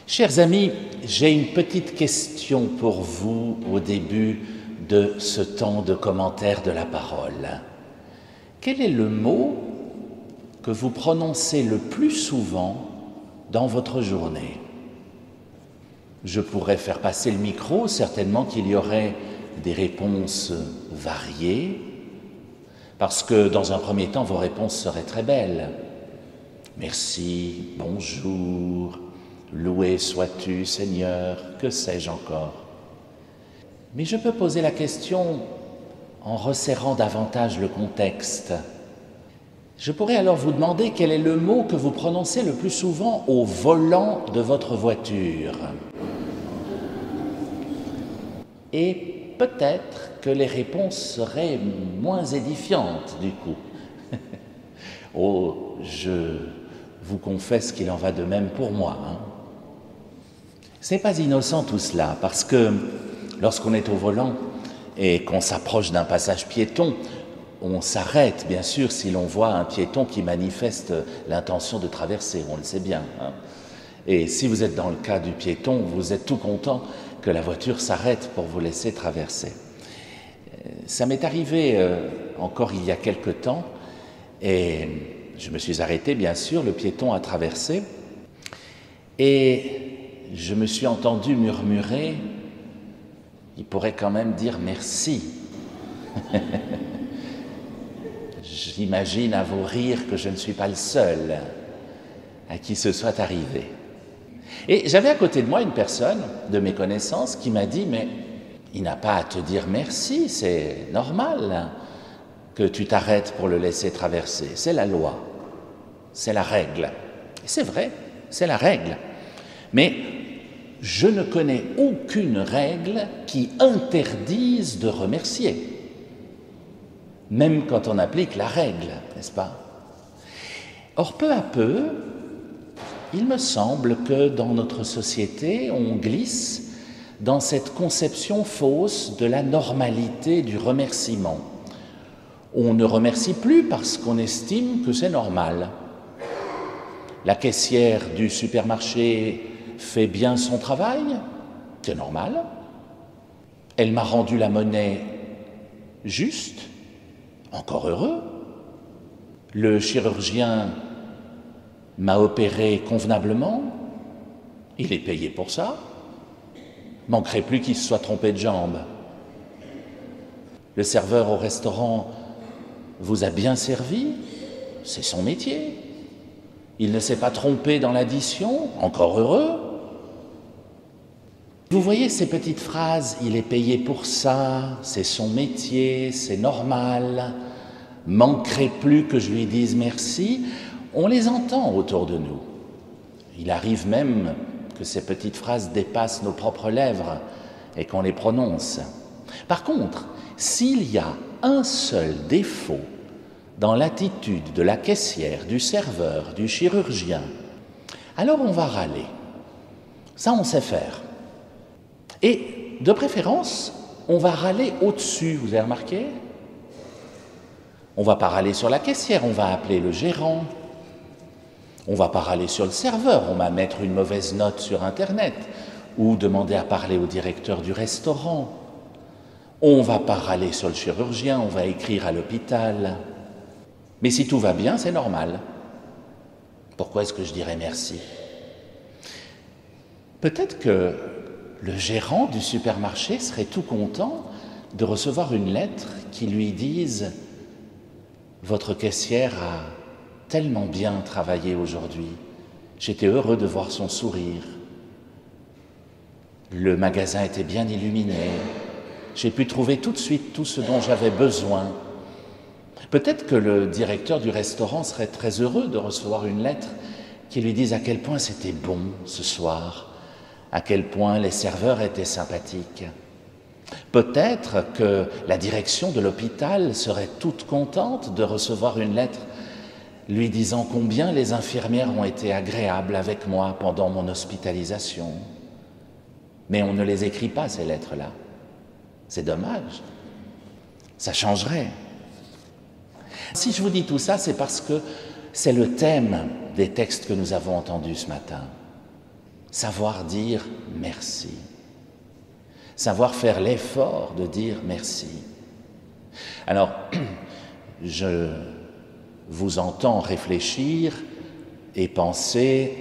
Chers amis, j'ai une petite question pour vous au début de ce temps de commentaire de la parole. Quel est le mot que vous prononcez le plus souvent dans votre journée? Je pourrais faire passer le micro, certainement qu'il y aurait des réponses variées, parce que dans un premier temps, vos réponses seraient très belles. Merci, bonjour, loué sois-tu Seigneur, que sais-je encore. Mais je peux poser la question en resserrant davantage le contexte. Je pourrais alors vous demander quel est le mot que vous prononcez le plus souvent au volant de votre voiture. Et peut-être que les réponses seraient moins édifiantes du coup. Oh, je vous confesse qu'il en va de même pour moi. C'est pas innocent tout cela, parce que lorsqu'on est au volant et qu'on s'approche d'un passage piéton, on s'arrête, bien sûr, si l'on voit un piéton qui manifeste l'intention de traverser, on le sait bien. Et si vous êtes dans le cas du piéton, vous êtes tout content que la voiture s'arrête pour vous laisser traverser. Ça m'est arrivé encore il y a quelque temps, et je me suis arrêté, bien sûr, le piéton a traversé, et je me suis entendu murmurer « Il pourrait quand même dire merci ». J'imagine à vos rires que je ne suis pas le seul à qui ce soit arrivé. Et j'avais à côté de moi une personne de mes connaissances qui m'a dit « Mais il n'a pas à te dire merci, c'est normal que tu t'arrêtes pour le laisser traverser. C'est la loi, c'est la règle. » Et c'est vrai, c'est la règle. Mais je ne connais aucune règle qui interdise de remercier. Même quand on applique la règle, n'est-ce pas? Or, peu à peu, il me semble que dans notre société, on glisse dans cette conception fausse de la normalité du remerciement. On ne remercie plus parce qu'on estime que c'est normal. La caissière du supermarché fait bien son travail, c'est normal. Elle m'a rendu la monnaie juste, encore heureux. Le chirurgien m'a opéré convenablement, il est payé pour ça. Manquerait plus qu'il se soit trompé de jambe. Le serveur au restaurant vous a bien servi, c'est son métier. Il ne s'est pas trompé dans l'addition, encore heureux. Vous voyez ces petites phrases, il est payé pour ça, c'est son métier, c'est normal, manquerait plus que je lui dise merci, on les entend autour de nous. Il arrive même que ces petites phrases dépassent nos propres lèvres et qu'on les prononce. Par contre, s'il y a un seul défaut dans l'attitude de la caissière, du serveur, du chirurgien, alors on va râler. Ça, on sait faire. Et de préférence, on va râler au-dessus, vous avez remarqué? On ne va pas râler sur la caissière, on va appeler le gérant. On ne va pas râler sur le serveur, on va mettre une mauvaise note sur Internet ou demander à parler au directeur du restaurant. On ne va pas râler sur le chirurgien, on va écrire à l'hôpital. Mais si tout va bien, c'est normal. Pourquoi est-ce que je dirais merci? Peut-être que le gérant du supermarché serait tout content de recevoir une lettre qui lui dise « Votre caissière a tellement bien travaillé aujourd'hui, j'étais heureux de voir son sourire. Le magasin était bien illuminé, j'ai pu trouver tout de suite tout ce dont j'avais besoin. » Peut-être que le directeur du restaurant serait très heureux de recevoir une lettre qui lui dise à quel point c'était bon ce soir, à quel point les serveurs étaient sympathiques. Peut-être que la direction de l'hôpital serait toute contente de recevoir une lettre lui disant combien les infirmières ont été agréables avec moi pendant mon hospitalisation. Mais on ne les écrit pas, ces lettres-là. C'est dommage. Ça changerait. Si je vous dis tout ça, c'est parce que c'est le thème des textes que nous avons entendus ce matin. savoir dire merci, savoir faire l'effort de dire merci. Alors, je vous entends réfléchir et penser,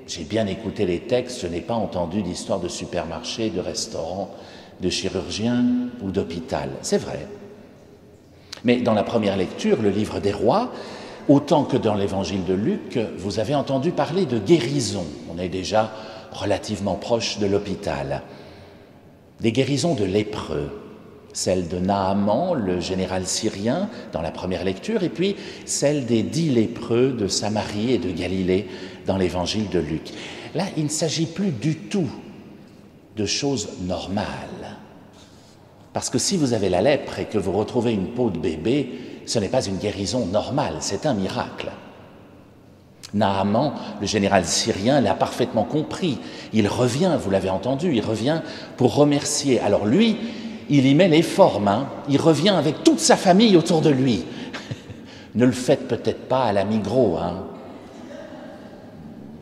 j'ai bien écouté les textes, je n'ai pas entendu d'histoire de supermarché, de restaurant, de chirurgien ou d'hôpital. C'est vrai. Mais dans la première lecture, le livre des rois, autant que dans l'évangile de Luc, vous avez entendu parler de guérison. On est déjà relativement proche de l'hôpital. Des guérisons de lépreux, celle de Naaman, le général syrien, dans la première lecture, et puis celle des 10 lépreux de Samarie et de Galilée, dans l'évangile de Luc. Là, il ne s'agit plus du tout de choses normales. Parce que si vous avez la lèpre et que vous retrouvez une peau de bébé, ce n'est pas une guérison normale, c'est un miracle. Naaman, le général syrien, l'a parfaitement compris. Il revient, vous l'avez entendu, il revient pour remercier. Alors lui, il y met les formes, il revient avec toute sa famille autour de lui. Ne le faites peut-être pas à la Migros,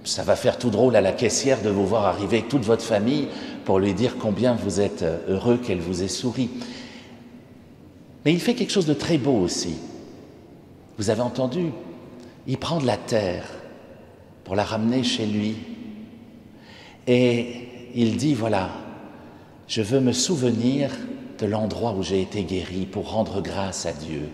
Ça va faire tout drôle à la caissière de vous voir arriver avec toute votre famille pour lui dire combien vous êtes heureux qu'elle vous ait souri. Mais il fait quelque chose de très beau aussi. Vous avez entendu, il prend de la terre pour la ramener chez lui. Et il dit, voilà, je veux me souvenir de l'endroit où j'ai été guéri pour rendre grâce à Dieu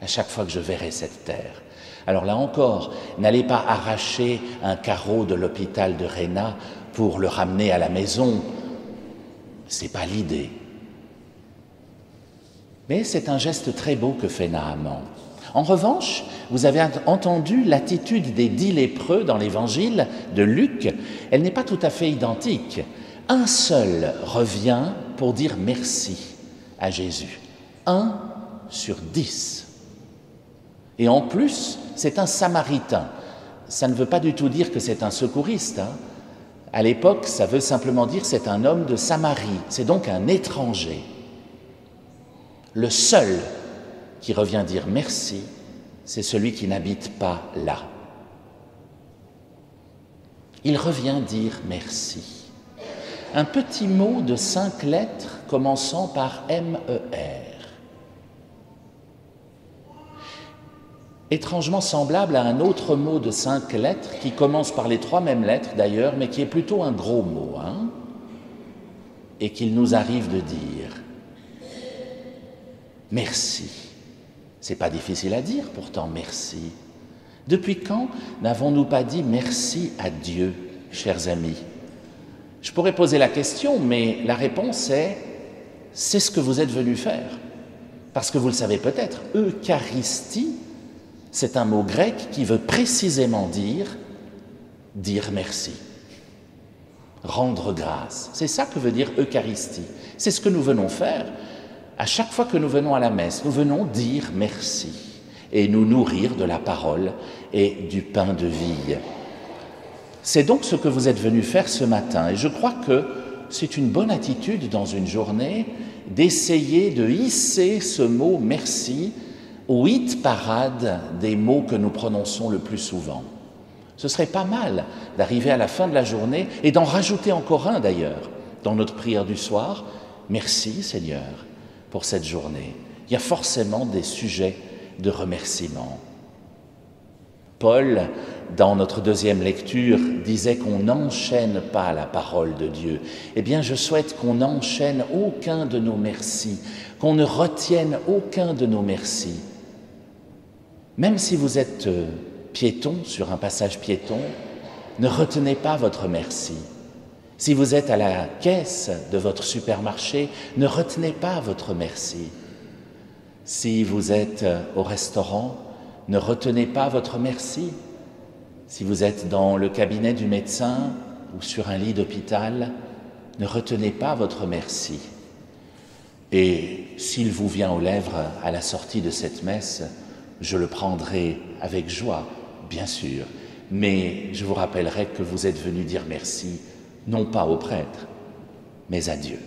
à chaque fois que je verrai cette terre. Alors là encore, n'allez pas arracher un carreau de l'hôpital de Réna pour le ramener à la maison. Ce n'est pas l'idée. Mais c'est un geste très beau que fait Naaman. En revanche, vous avez entendu l'attitude des 10 lépreux dans l'évangile de Luc. Elle n'est pas tout à fait identique. Un seul revient pour dire merci à Jésus. 1 sur 10. Et en plus, c'est un Samaritain. Ça ne veut pas du tout dire que c'est un secouriste. À l'époque, ça veut simplement dire que c'est un homme de Samarie. C'est donc un étranger. Le seul qui revient dire merci, c'est celui qui n'habite pas là. Il revient dire merci. Un petit mot de 5 lettres commençant par M-E-R. Étrangement semblable à un autre mot de 5 lettres qui commence par les 3 mêmes lettres d'ailleurs, mais qui est plutôt un gros mot, et qu'il nous arrive de dire. Merci. C'est pas difficile à dire pourtant, merci. Depuis quand n'avons-nous pas dit merci à Dieu, chers amis? Je pourrais poser la question, mais la réponse est c'est ce que vous êtes venus faire. Parce que vous le savez peut-être, Eucharistie, c'est un mot grec qui veut précisément dire merci. Rendre grâce. C'est ça que veut dire Eucharistie. C'est ce que nous venons faire. À chaque fois que nous venons à la messe, nous venons dire merci et nous nourrir de la parole et du pain de vie. C'est donc ce que vous êtes venus faire ce matin. Et je crois que c'est une bonne attitude dans une journée d'essayer de hisser ce mot « merci » au hit-parade des mots que nous prononçons le plus souvent. Ce serait pas mal d'arriver à la fin de la journée et d'en rajouter encore un d'ailleurs dans notre prière du soir. Merci Seigneur pour cette journée. Il y a forcément des sujets de remerciement. Paul, dans notre deuxième lecture, disait qu'on n'enchaîne pas la parole de Dieu. Eh bien, je souhaite qu'on n'enchaîne aucun de nos merci, qu'on ne retienne aucun de nos merci. Même si vous êtes piéton sur un passage piéton, ne retenez pas votre merci. Si vous êtes à la caisse de votre supermarché, ne retenez pas votre merci. Si vous êtes au restaurant, ne retenez pas votre merci. Si vous êtes dans le cabinet du médecin ou sur un lit d'hôpital, ne retenez pas votre merci. Et s'il vous vient aux lèvres à la sortie de cette messe, je le prendrai avec joie, bien sûr, mais je vous rappellerai que vous êtes venus dire merci, non pas au prêtre, mais à Dieu.